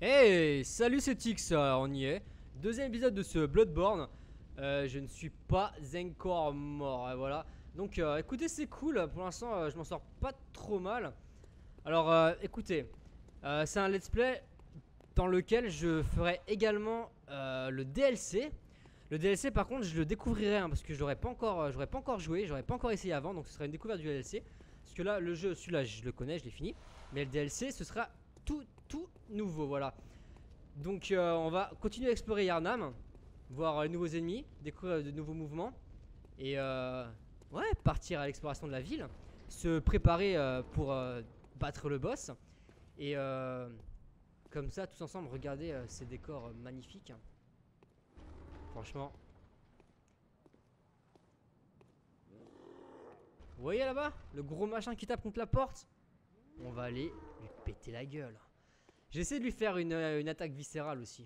Hey, salut c'est Tix, on y est. Deuxième épisode de ce Bloodborne. Je ne suis pas encore mort, voilà. Donc écoutez, c'est cool, pour l'instant je m'en sors pas trop mal. Alors écoutez, c'est un let's play dans lequel je ferai également le DLC. Le DLC par contre je le découvrirai parce que j'aurais pas encore joué, j'aurais pas encore essayé avant. Donc ce sera une découverte du DLC. Parce que là le jeu, celui-là je le connais, je l'ai fini. Mais le DLC ce sera tout nouveau, voilà. Donc on va continuer à explorer Yharnam, voir les nouveaux ennemis, découvrir de nouveaux mouvements. Et ouais, partir à l'exploration de la ville, se préparer pour battre le boss. Et comme ça, tous ensemble, regarder ces décors magnifiques. Franchement. Vous voyez là-bas, le gros machin qui tape contre la porte? On va aller lui péter la gueule. J'essaie de lui faire une attaque viscérale aussi.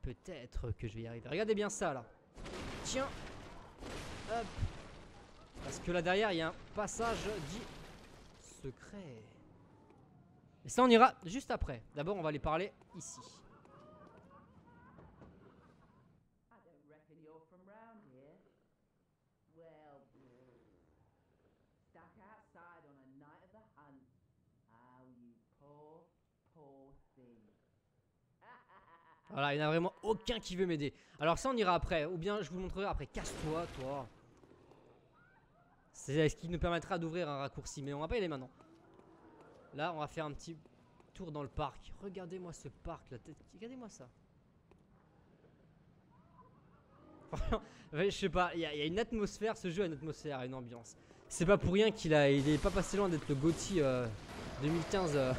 Peut-être que je vais y arriver. Regardez bien ça là. Tiens. Hop. Parce que là derrière il y a un passage dit secret. Et ça on ira juste après. D'abord on va aller parler ici. Voilà, il n'y en a vraiment aucun qui veut m'aider. Alors ça on ira après, ou bien je vous montrerai après. Casse-toi, toi. C'est ce qui nous permettra d'ouvrir un raccourci, mais on va pas y aller maintenant. Là on va faire un petit tour dans le parc. Regardez-moi ce parc, la tête. Regardez-moi ça. Je sais pas, il y a une atmosphère, ce jeu a une atmosphère, une ambiance. C'est pas pour rien il est pas passé loin d'être le GOTY 2015.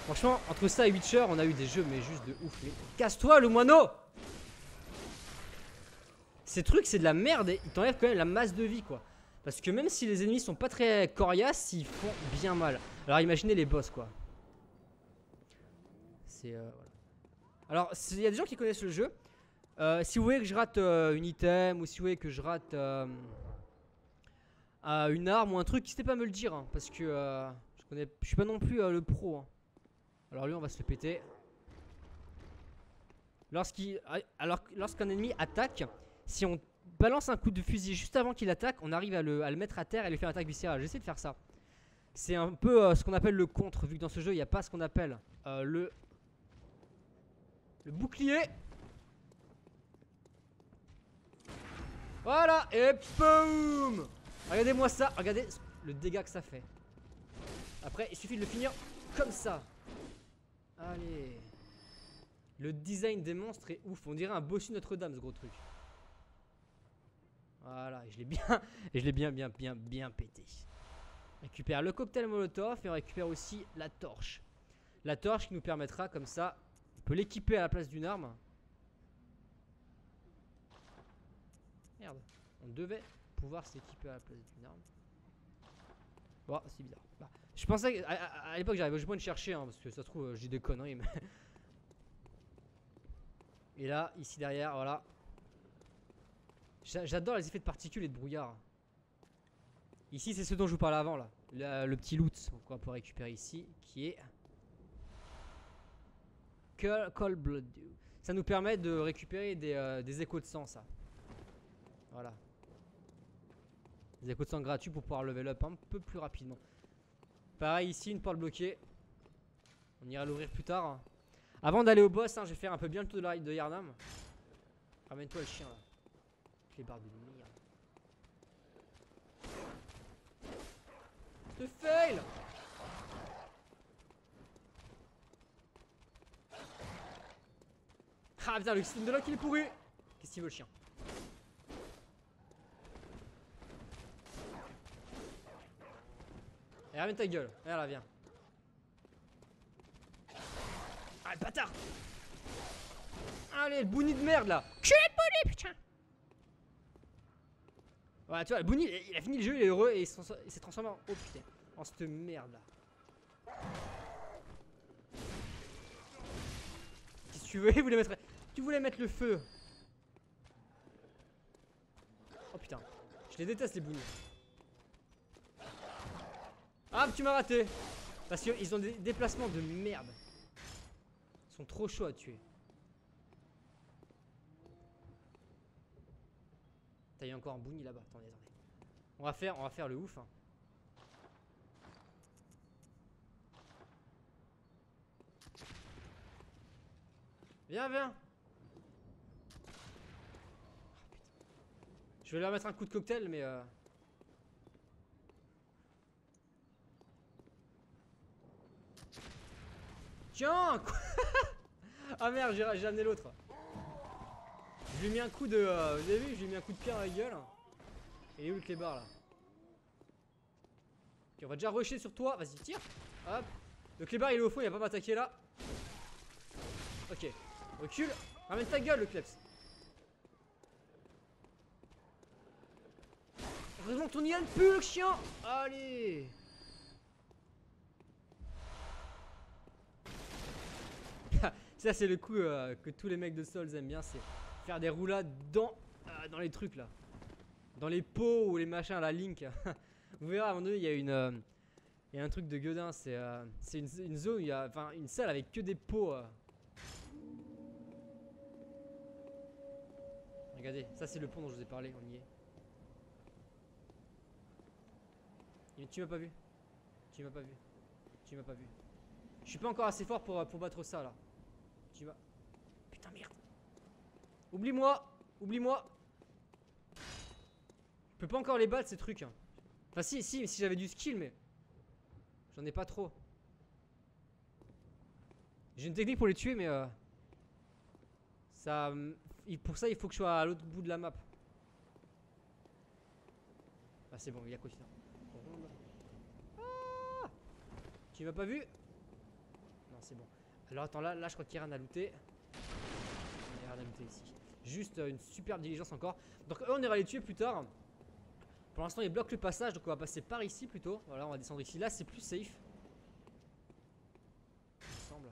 Franchement, entre ça et Witcher, on a eu des jeux mais juste de ouf. Mais casse-toi le moineau! Ces trucs c'est de la merde et ils t'enlèvent quand même la masse de vie quoi. Parce que même si les ennemis sont pas très coriaces, ils font bien mal. Alors imaginez les boss quoi. C'est voilà. Alors il y a des gens qui connaissent le jeu. Si vous voulez que je rate une item ou si vous voulez que je rate une arme ou un truc, n'hésitez pas à me le dire hein, parce que je suis pas non plus le pro hein. Alors lui on va se le péter. Lorsqu'un ennemi attaque, si on balance un coup de fusil juste avant qu'il attaque, on arrive à le mettre à terre et lui faire une attaque viscérale. J'essaie de faire ça. C'est un peu ce qu'on appelle le contre, vu que dans ce jeu il n'y a pas ce qu'on appelle le bouclier. Voilà, et boum! Regardez-moi ça, regardez le dégât que ça fait. Après il suffit de le finir comme ça. Allez. Le design des monstres est ouf. On dirait un bossu Notre-Dame ce gros truc. Voilà, et je l'ai bien pété. On récupère le cocktail molotov et on récupère aussi la torche. La torche qui nous permettra comme ça, on peut l'équiper à la place d'une arme. Merde, on devait pouvoir s'équiper à la place d'une arme. Oh, c'est bizarre. Bah, je pensais qu'à l'époque j'arrivais au point de chercher hein, parce que ça se trouve j'ai des conneries mais... Et là, ici derrière, voilà. J'adore les effets de particules et de brouillard. Ici, c'est ce dont je vous parlais avant, là. Le petit loot qu'on peut récupérer ici, qui est... Cold Blood. Ça nous permet de récupérer des échos de sang, ça. Voilà. Des échos de sang gratuits pour pouvoir level up un peu plus rapidement. Pareil, ici, une porte bloquée. On ira l'ouvrir plus tard. Avant d'aller au boss, hein, je vais faire un peu bien le tour de Yharnam. Ramène-toi le chien là. Les barres de mire. Je te fail! Ah putain, le système de lock il est pourri! Qu'est-ce qu'il veut le chien? Allez, ramène ta gueule. Allez là, viens. Ah, le bâtard! Allez, le bouni de merde là! Cul de bouni, putain! Voilà, tu vois, le bouni, il a fini le jeu, il est heureux et il s'est transformé en. Oh putain, en cette merde là. Qu'est-ce que tu veux? Tu voulais mettre le feu. Oh putain, je les déteste les bounis. Ah, tu m'as raté! Parce qu'ils ont des déplacements de merde. Ils sont trop chauds à tuer. T'as eu encore un bougni là-bas. Attendez, attendez. On va faire le ouf. Hein. Viens, viens. Je vais leur mettre un coup de cocktail, mais Tiens quoi. Ah merde, j'ai amené l'autre. Je lui ai mis un coup de... vous avez vu, je lui ai mis un coup de pierre à la gueule. Et il est où le clébard là? Ok, on va déjà rusher sur toi. Vas-y, tire. Hop. Le clébard il est au fond, il va pas m'attaquer là. Ok. Recule. Ramène ta gueule le kleps. Heureusement que ton Ian pue le chien. Allez. Ça c'est le coup que tous les mecs de Souls aiment bien, c'est faire des roulades dans les trucs là. Dans les pots ou les machins à la Link. Vous verrez à un moment donné il y a un truc de gueudin, c'est une zone où il y a une salle avec que des pots. Regardez, ça c'est le pont dont je vous ai parlé, on y est. Tu m'as pas vu. Tu m'as pas vu. Tu m'as pas vu. Je suis pas encore assez fort pour battre ça là. Tu vas. Putain merde. Oublie-moi. Oublie-moi. Je peux pas encore les battre ces trucs. Enfin si j'avais du skill mais j'en ai pas trop. J'ai une technique pour les tuer mais ça, pour ça il faut que je sois à l'autre bout de la map. Ah c'est bon, il y a quoi sinon. Ah, tu m'as pas vu? Non c'est bon. Alors attends là je crois qu'il y a rien à looter. Il y a rien à looter ici. Juste une super diligence encore. Donc eux on ira les tuer plus tard. Pour l'instant ils bloquent le passage donc on va passer par ici plutôt. Voilà on va descendre ici. Là c'est plus safe. Il me semble.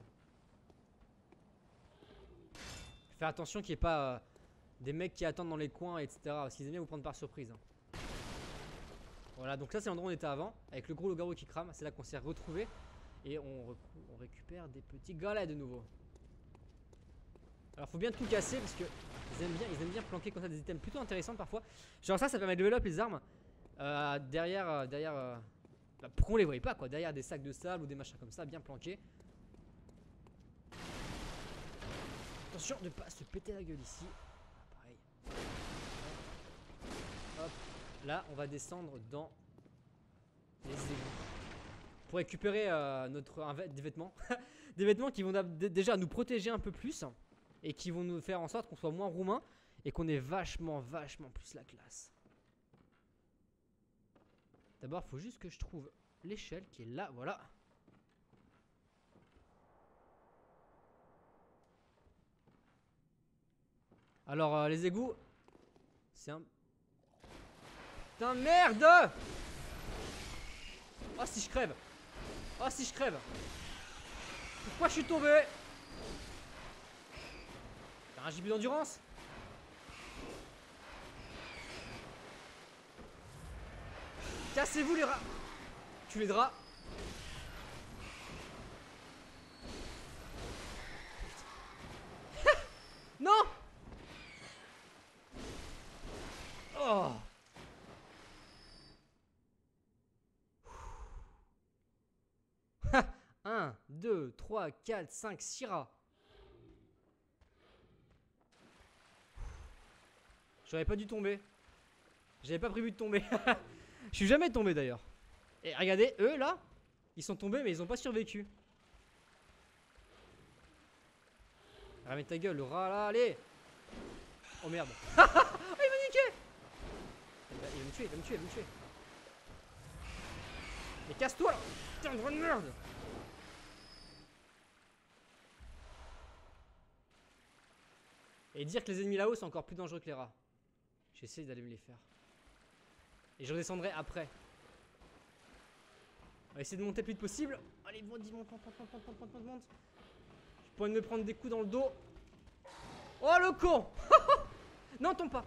Faire attention qu'il n'y ait pas des mecs qui attendent dans les coins etc. Parce qu'ils aiment bien vous prendre par surprise. Hein. Voilà donc ça c'est l'endroit où on était avant. Avec le gros loup-garou qui crame. C'est là qu'on s'est retrouvé. Et on récupère des petits galets de nouveau. Alors faut bien tout casser parce que ils aiment bien planquer comme ça des items plutôt intéressants parfois. Genre ça permet de level up les armes derrière pour qu'on les voie pas quoi, derrière des sacs de sable ou des machins comme ça bien planqués. Attention de pas se péter la gueule ici. Ah, pareil. Hop. Là on va descendre dans les égouts pour récupérer des vêtements. Des vêtements qui vont déjà nous protéger un peu plus. Et qui vont nous faire en sorte qu'on soit moins roumain. Et qu'on ait vachement plus la classe. D'abord il faut juste que je trouve l'échelle qui est là, voilà. Alors les égouts. C'est un... Putain merde. Oh si je crève. Oh si je crève. Pourquoi je suis tombé? T'as un gibier d'endurance? Cassez-vous les rats. Tu les draps. Non. Oh. Ha. 1, 2, 3, 4, 5, 6 rats. J'aurais pas dû tomber. J'avais pas prévu de tomber. Je suis jamais tombé d'ailleurs. Et regardez, eux là, ils sont tombés mais ils ont pas survécu. Ramène ta gueule, le rat là, allez. Oh merde. Il m'a niqué. Il va me tuer, il va me tuer, il va me tuer. Mais casse-toi là. Putain de merde. Et dire que les ennemis là-haut sont encore plus dangereux que les rats. J'essaie d'aller me les faire. Et je redescendrai après. On va essayer de monter le plus vite possible. Allez, monte. Je pourrais me prendre des coups dans le dos. Oh le con. Non, tombe pas.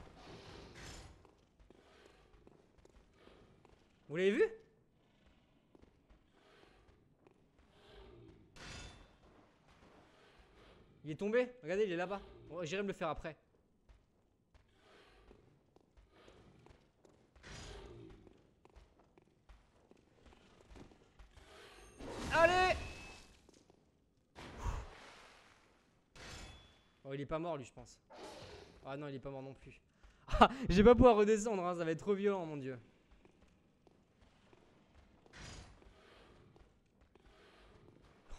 Vous l'avez vu? Il est tombé. Regardez, il est là-bas. Bon, j'irai me le faire après. Allez! Oh, il est pas mort lui, je pense. Ah non, il est pas mort non plus. Ah, je vais pas pouvoir redescendre, hein, ça va être trop violent, mon dieu.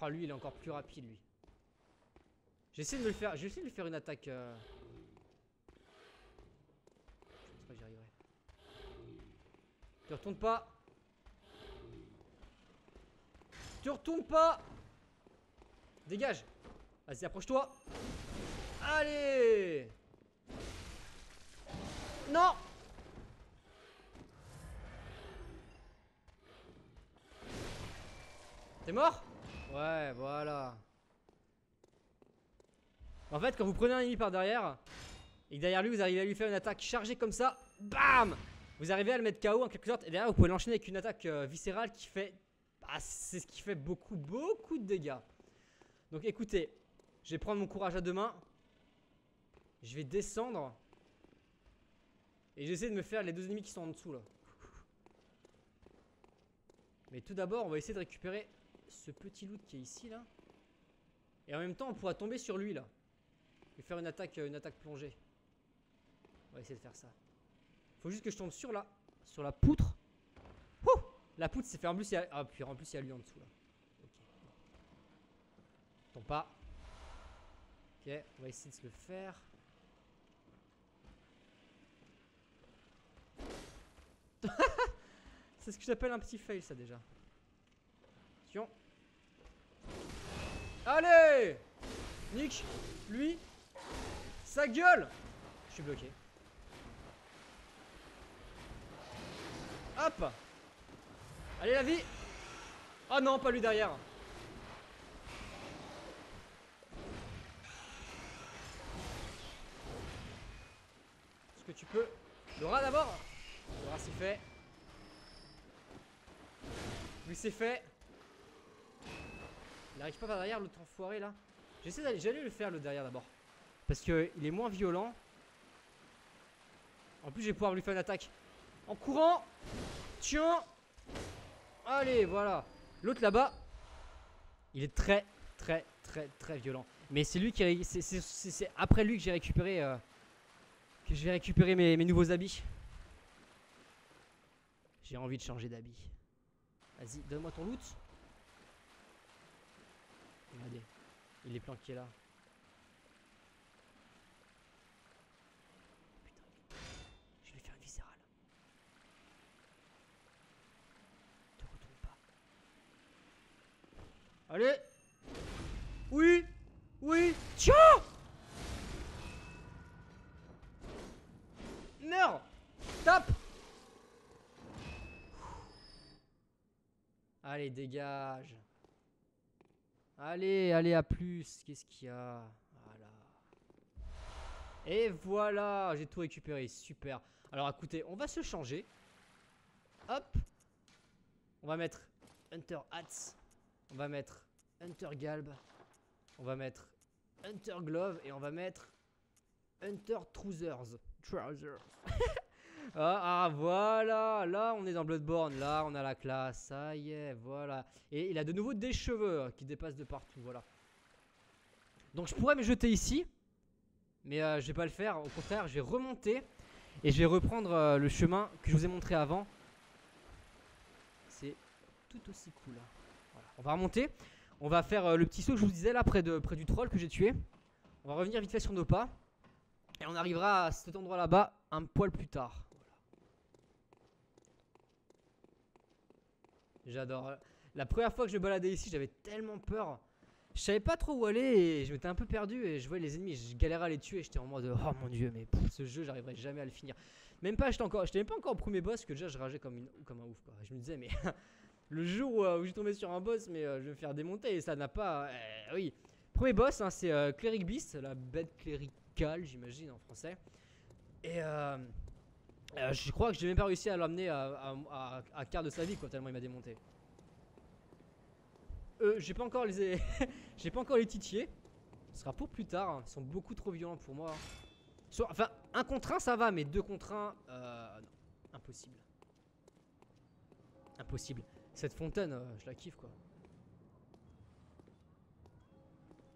Oh, lui, il est encore plus rapide, lui. J'essaie de me le faire. J'essaie de lui faire une attaque. Je pense pas que j'y arriverai. Tu retournes pas. Tu retournes pas. Dégage. Vas-y, approche-toi. Allez. Non. T'es mort? Ouais, voilà. En fait, quand vous prenez un ennemi par derrière et que derrière lui vous arrivez à lui faire une attaque chargée comme ça, bam, vous arrivez à le mettre KO en quelque sorte. Et derrière vous pouvez l'enchaîner avec une attaque viscérale qui fait, c'est ce qui fait beaucoup de dégâts. Donc écoutez, je vais prendre mon courage à deux mains. Je vais descendre et j'essaie de me faire les deux ennemis qui sont en dessous là. Mais tout d'abord on va essayer de récupérer ce petit loot qui est ici là. Et en même temps on pourra tomber sur lui là et faire une attaque plongée. On va essayer de faire ça. Faut juste que je tombe sur la poutre. Ouh, la poutre c'est fait en plus il y a, ah, puis en plus il y a lui en dessous là. Ok. Tombe pas. Ok, on va essayer de se le faire. C'est ce que j'appelle un petit fail ça déjà. Attention. Allez! Nick, lui, sa gueule! Je suis bloqué. Hop! Allez la vie! Oh non, pas lui derrière. Est-ce que tu peux? Le rat d'abord? Le rat c'est fait. Lui c'est fait. Il arrive pas par derrière l'autre enfoiré là. J'allais le faire le derrière d'abord. Parce que il est moins violent. En plus je vais pouvoir lui faire une attaque en courant. Tiens. Allez voilà. L'autre là-bas, il est très violent. Mais c'est lui qui c'est après lui que j'ai récupéré que je vais récupérer mes nouveaux habits. J'ai envie de changer d'habit. Vas-y, donne-moi ton loot. Regardez, il est planqué là. Putain, je vais faire une viscérale. Te retourne pas. Allez. Oui. Oui. Tiens. Meurs. Tape. Allez, dégage. Allez, allez, à plus. Qu'est-ce qu'il y a? Voilà. Et voilà, j'ai tout récupéré. Super. Alors, écoutez, on va se changer. Hop. On va mettre Hunter Hats. On va mettre Hunter Galb. On va mettre Hunter Glove. Et on va mettre Hunter Trousers. Ah voilà, là on est dans Bloodborne, là on a la classe, ça y est, voilà. Et il a de nouveau des cheveux qui dépassent de partout, voilà. Donc je pourrais me jeter ici, mais je vais pas le faire, au contraire je vais remonter et je vais reprendre le chemin que je vous ai montré avant. C'est tout aussi cool. Voilà. On va remonter, on va faire le petit saut que je vous disais là près du troll que j'ai tué. On va revenir vite fait sur nos pas et on arrivera à cet endroit là-bas un poil plus tard. J'adore. La première fois que je me baladais ici, j'avais tellement peur. Je savais pas trop où aller et je m'étais un peu perdu et je voyais les ennemis, je galérais à les tuer. J'étais en mode oh mon dieu, mais ce jeu, j'arriverai jamais à le finir. Même pas, j'étais même pas encore au premier boss que déjà je rageais comme un ouf quoi. Je me disais mais le jour où j'ai tombé sur un boss, mais je vais me faire démonter et ça n'a pas. Oui, premier boss, hein, c'est Cleric Beast, la bête cléricale, j'imagine en français. Et je crois que j'ai même pas réussi à l'amener à quart de sa vie quoi, tellement il m'a démonté. J'ai pas encore les j'ai pas encore les titiers. Ce sera pour plus tard, hein. Ils sont beaucoup trop violents pour moi. Enfin, 1 contre 1 ça va, mais 2 contre 1, non. Impossible. Impossible. Cette fontaine, je la kiffe quoi.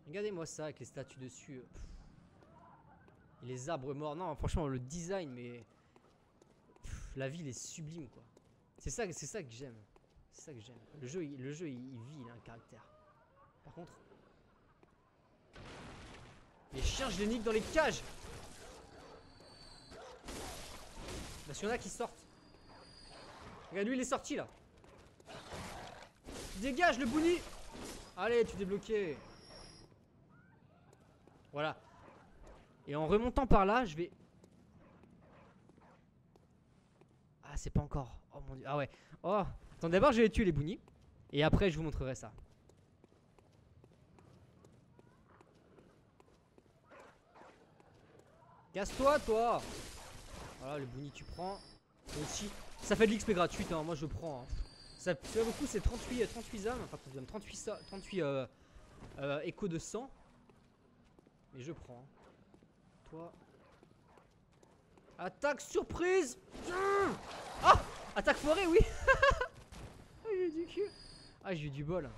Regardez-moi ça avec les statues dessus. Et les arbres morts. Non, franchement, le design, mais. La ville est sublime quoi. C'est ça que j'aime. C'est ça que j'aime. Le jeu, il vit, il a un caractère. Par contre. Les chiens, je les nique dans les cages. Parce qu'il y en a qui sortent. Regarde, lui, il est sorti là. Dégage le bouni. Allez, tu t'es bloqué. Voilà. Et en remontant par là, je vais... Ah, c'est pas encore. Oh mon dieu. Ah ouais. Oh. Attends, d'abord, je vais tuer les bounis. Et après, je vous montrerai ça. Casse-toi, toi. Voilà, le bouni, tu prends. Aussi. Ça fait de l'XP gratuite, hein. Moi, je prends. Hein. Ça fait beaucoup, c'est 38 âmes. Enfin, 38 échos de sang. Mais je prends. Toi. Attaque surprise. Ah, attaque foirée, oui. Ah, j'ai eu du cul. Ah, j'ai eu du bol.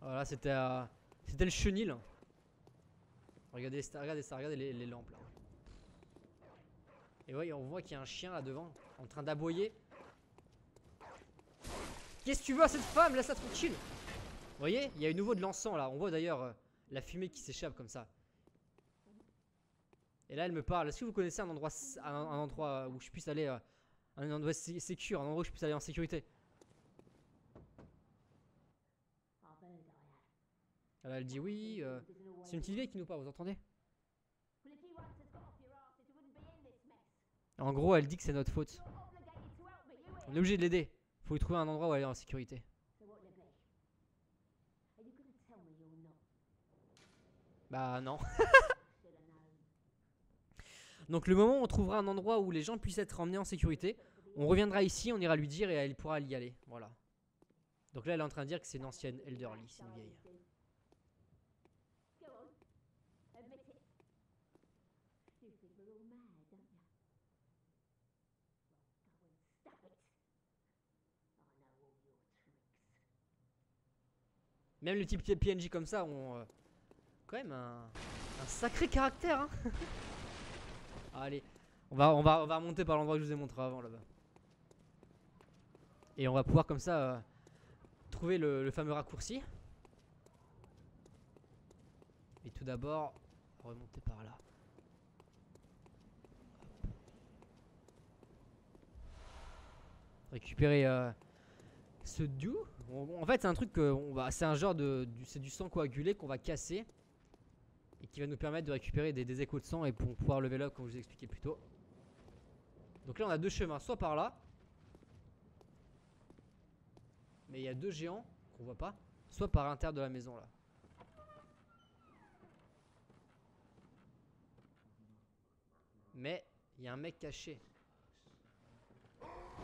Voilà, c'était le chenil. Regardez ça, regardez les lampes là. Et ouais, on voit qu'il y a un chien là devant, en train d'aboyer. Qu'est-ce que tu veux à cette femme? Laisse-la tranquille. Vous voyez, il y a eu nouveau de l'encens là. On voit d'ailleurs la fumée qui s'échappe comme ça. Et là, elle me parle. Est-ce que vous connaissez un endroit où je puisse aller, un endroit sécure, un endroit où je puisse aller en sécurité? Là, elle dit oui. C'est une petite vieille qui nous parle, vous entendez? En gros, elle dit que c'est notre faute. On est obligé de l'aider. Faut lui trouver un endroit où elle est en sécurité. Bah non. Donc le moment où on trouvera un endroit où les gens puissent être emmenés en sécurité, on reviendra ici, on ira lui dire et elle pourra y aller. Voilà. Donc là, elle est en train de dire que c'est une ancienne elderly, c'est une vieille. Même les types PNJ comme ça ont quand même un sacré caractère. Hein. Allez, on va remonter par l'endroit que je vous ai montré avant là-bas. Et on va pouvoir comme ça trouver le fameux raccourci. Et tout d'abord, remonter par là. Récupérer ce dew. En fait, c'est un truc que c'est un genre c'est du sang coagulé qu'on va casser et qui va nous permettre de récupérer des échos de sang et pour pouvoir level up comme je vous ai expliqué plus tôt. Donc là, on a deux chemins, soit par là, mais il y a deux géants qu'on voit pas, soit par l'intérieur de la maison là. Mais il y a un mec caché.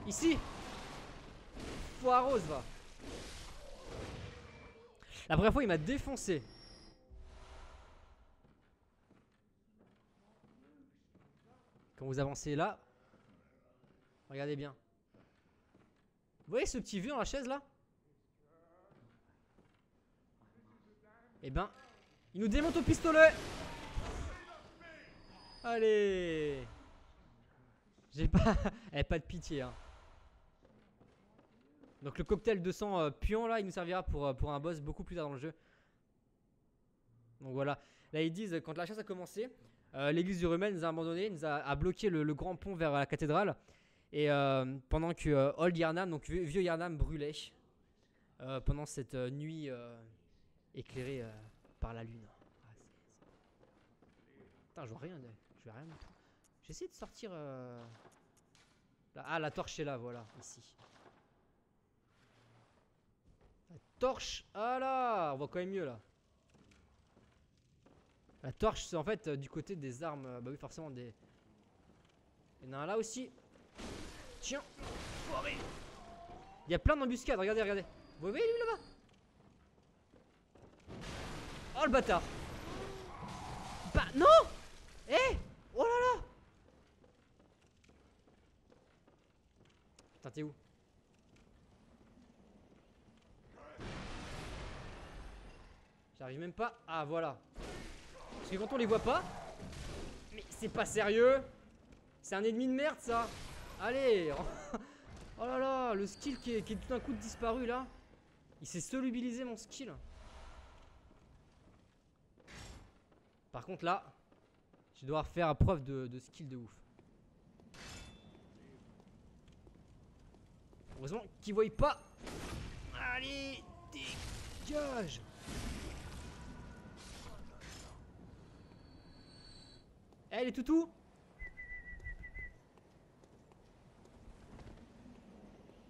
Ici. Foirose va. La première fois il m'a défoncé. Quand vous avancez là, regardez bien. Vous voyez ce petit vieux dans la chaise là? Eh ben, il nous démonte au pistolet. Allez. J'ai pas... Elle pas de pitié hein. Donc le cocktail de sang puant là, il nous servira pour un boss beaucoup plus tard dans le jeu. Donc voilà. Là ils disent, quand la chasse a commencé, l'église du Rumel nous a abandonnés, nous a bloqué le grand pont vers la cathédrale. Et pendant que Old Yharnam, donc vieux Yharnam brûlait, pendant cette nuit éclairée par la lune. Putain, je vois rien, je vois rien du tout. J'essaie de sortir... Ah, la torche est là, voilà, ici. La torche, ah là, on voit quand même mieux là. La torche, c'est en fait du côté des armes, bah oui, forcément des... Il y en a un là aussi. Tiens, foiré. Il y a plein d'embuscades, regardez, regardez. Vous voyez lui là-bas? Oh le bâtard. Bah non. Eh. Oh là là. Putain t'es où? J'arrive même pas. Ah voilà. Parce que quand on les voit pas. Mais c'est pas sérieux. C'est un ennemi de merde ça. Allez. Oh là là. Le skill qui est tout d'un coup disparu là. Il s'est solubilisé mon skill. Par contre là, je vais devoir faire preuve de skill de ouf. Heureusement qu'ils voient pas. Allez, dégage. Eh les toutous.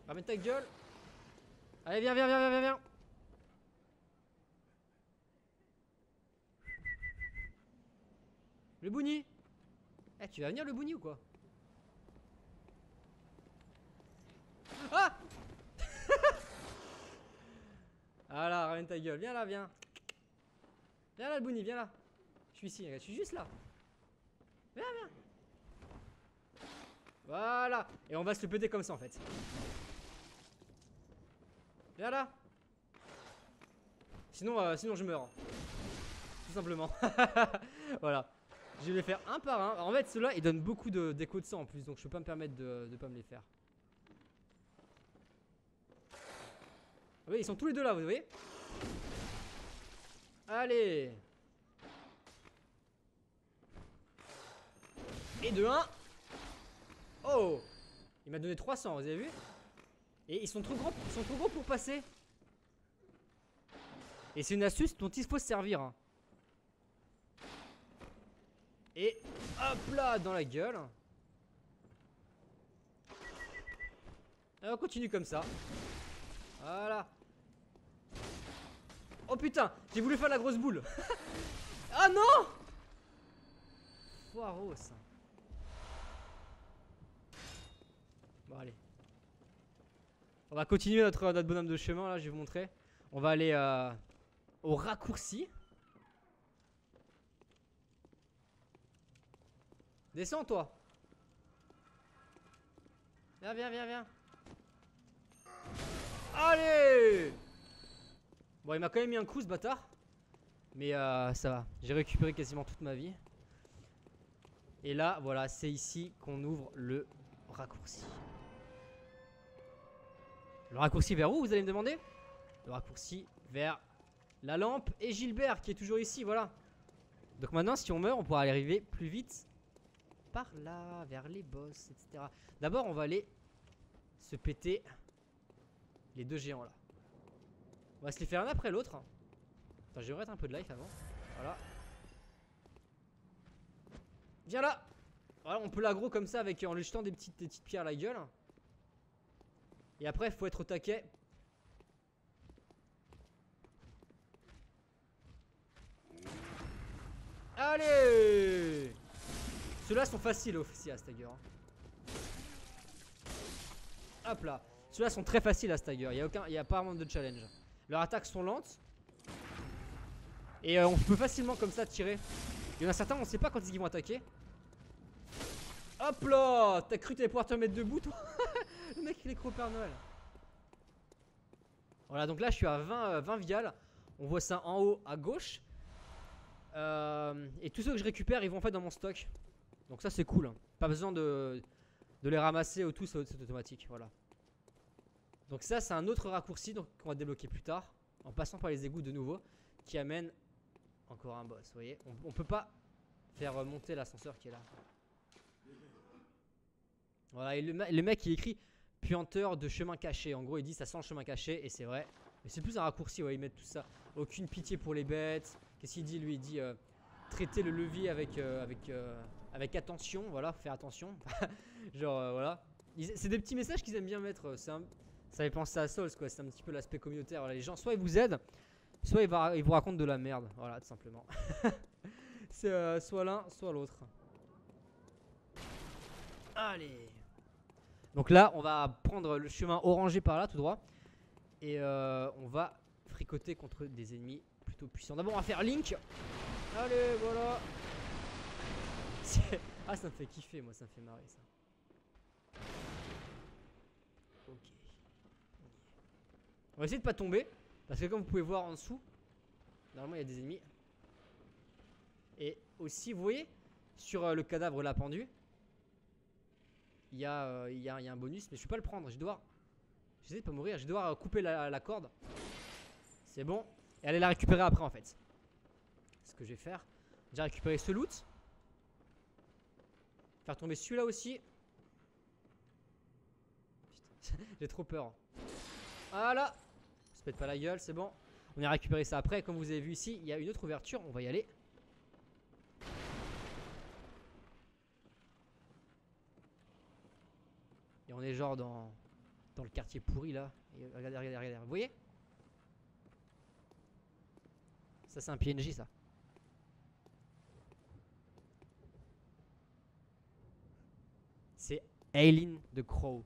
Ramène ta gueule. Allez viens, viens, viens, viens, viens, viens. Le bouni. Eh tu vas venir le bouni ou quoi? Ah. Voilà, ramène ta gueule, viens là, viens. Viens là le bouni, viens là. Je suis ici, je suis juste là. Viens, viens. Voilà. Et on va se le péter comme ça en fait. Viens là. Sinon, sinon je meurs. Tout simplement. Voilà. Je vais les faire un par un. Alors, en fait, ceux-là, ils donnent beaucoup d'écho de sang en plus. Donc, je peux pas me permettre de pas me les faire. Oui, ils sont tous les deux là, vous voyez. Allez. Et de 1. Oh. Il m'a donné 300, vous avez vu. Et ils sont trop gros pour passer. Et c'est une astuce dont il faut se servir hein. Et hop là dans la gueule. Et on continue comme ça. Voilà. Oh putain, j'ai voulu faire la grosse boule. Ah non. Foireau ça. Bon allez. On va continuer notre bonhomme de chemin là, je vais vous montrer. On va aller au raccourci. Descends toi. Viens, viens, viens, viens. Allez. Bon il m'a quand même mis un coup ce bâtard. Mais ça va. J'ai récupéré quasiment toute ma vie. Et là voilà c'est ici qu'on ouvre le raccourci. Le raccourci vers où vous allez me demander? Le raccourci vers la lampe et Gilbert qui est toujours ici voilà. Donc maintenant si on meurt on pourra arriver plus vite par là, vers les boss, etc. D'abord, on va aller se péter les deux géants là. On va se les faire un après l'autre. Attends, je vais remettre un peu de life avant. Voilà. Viens là. Voilà, on peut l'aggro comme ça avec, en lui jetant des petites pierres à la gueule. Et après, il faut être au taquet. Allez. Ceux-là sont faciles aussi à stagger. Hop là. Ceux-là sont très faciles à stagger. Il n'y a pas vraiment de challenge. Leurs attaques sont lentes. Et on peut facilement comme ça tirer. Il y en a certains, on ne sait pas quand ils vont attaquer. Hop là. T'as cru que t'allais pouvoir te mettre debout toi? Le mec il est cru au Père Noël. Voilà donc là je suis à 20 viales. On voit ça en haut à gauche. Et tous ceux que je récupère ils vont en fait dans mon stock. Donc ça c'est cool hein. Pas besoin de les ramasser au tout, c'est automatique. Voilà. Donc ça c'est un autre raccourci qu'on va débloquer plus tard. En passant par les égouts de nouveau. Qui amène encore un boss. Vous voyez, on peut pas faire monter l'ascenseur qui est là. Voilà, et le mec il écrit puanteur de chemin caché. En gros il dit ça sent le chemin caché. Et c'est vrai. Mais c'est plus un raccourci, ouais, ils mettent tout ça. Aucune pitié pour les bêtes. Qu'est-ce qu'il dit lui? Il dit traiter le levier avec attention. Voilà, faut faire attention. Genre voilà. C'est des petits messages qu'ils aiment bien mettre. Ça fait penser à Souls quoi. C'est un petit peu l'aspect communautaire. Voilà, les gens soit ils vous aident, soit ils vous racontent de la merde. Voilà, tout simplement. C'est soit l'un, soit l'autre. Allez. Donc là, on va prendre le chemin orangé par là, tout droit. Et on va fricoter contre des ennemis plutôt puissants. D'abord, on va faire Link. Allez, voilà. Ah, ça me fait kiffer, moi, ça me fait marrer, ça. Ok. On va essayer de pas tomber. Parce que comme vous pouvez voir en dessous, normalement, il y a des ennemis. Et aussi, vous voyez, sur le cadavre là pendu, il y a un bonus, mais je ne peux pas le prendre. Je dois. J'essaie de pas mourir. Je vais devoir couper la corde. C'est bon. Et aller la récupérer après en fait. C'est ce que je vais faire. J'ai récupéré ce loot. Faire tomber celui-là aussi. Putain, j'ai trop peur. Voilà. On se pète pas la gueule, c'est bon. On a récupéré ça après. Comme vous avez vu ici, il y a une autre ouverture. On va y aller. Et on est genre dans le quartier pourri là. Et regardez, regardez, regardez. Vous voyez? Ça c'est un PNJ ça. C'est Aileen de Crow.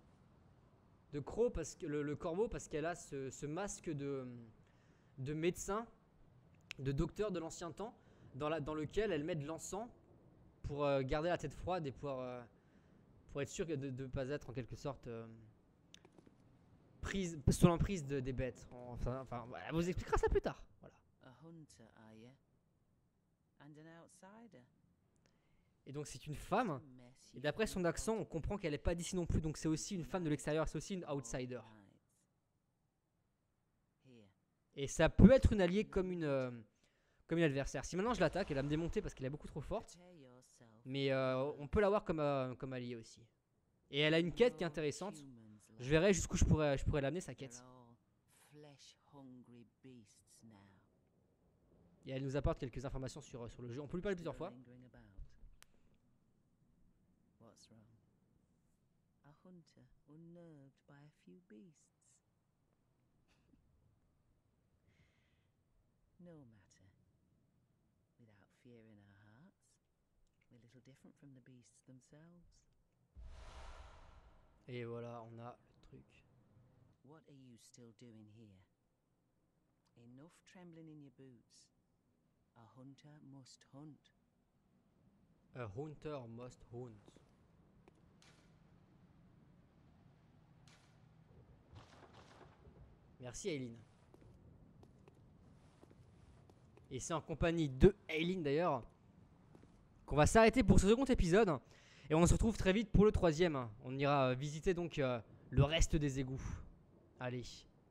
De Crow parce que le corbeau parce qu'elle a ce masque de médecin, de docteur de l'ancien temps, dans lequel elle met de l'encens pour garder la tête froide et pour être sûr de ne pas être en quelque sorte prise sous l'emprise des bêtes. Enfin, elle vous expliquera ça plus tard. Voilà. Et donc c'est une femme. Et d'après son accent, on comprend qu'elle n'est pas d'ici non plus. Donc c'est aussi une femme de l'extérieur, c'est aussi une outsider. Et ça peut être une alliée comme une adversaire. Si maintenant je l'attaque, elle va me démonter parce qu'elle est beaucoup trop forte. Mais on peut la voir comme alliée aussi. Et elle a une quête qui est intéressante. Je verrai jusqu'où je pourrais l'amener sa quête. Et elle nous apporte quelques informations sur le jeu. On peut lui parler plusieurs fois. No matter. Without fear in our hearts, we're little different from the beasts themselves. Et voilà, on a le truc. What are you still doing here? Enough trembling in your boots. A hunter must hunt. A hunter must hunt. Merci Aileen. Et c'est en compagnie de Aileen d'ailleurs qu'on va s'arrêter pour ce second épisode. Et on se retrouve très vite pour le troisième. On ira visiter donc le reste des égouts. Allez,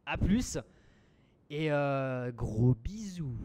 à plus. Et gros bisous.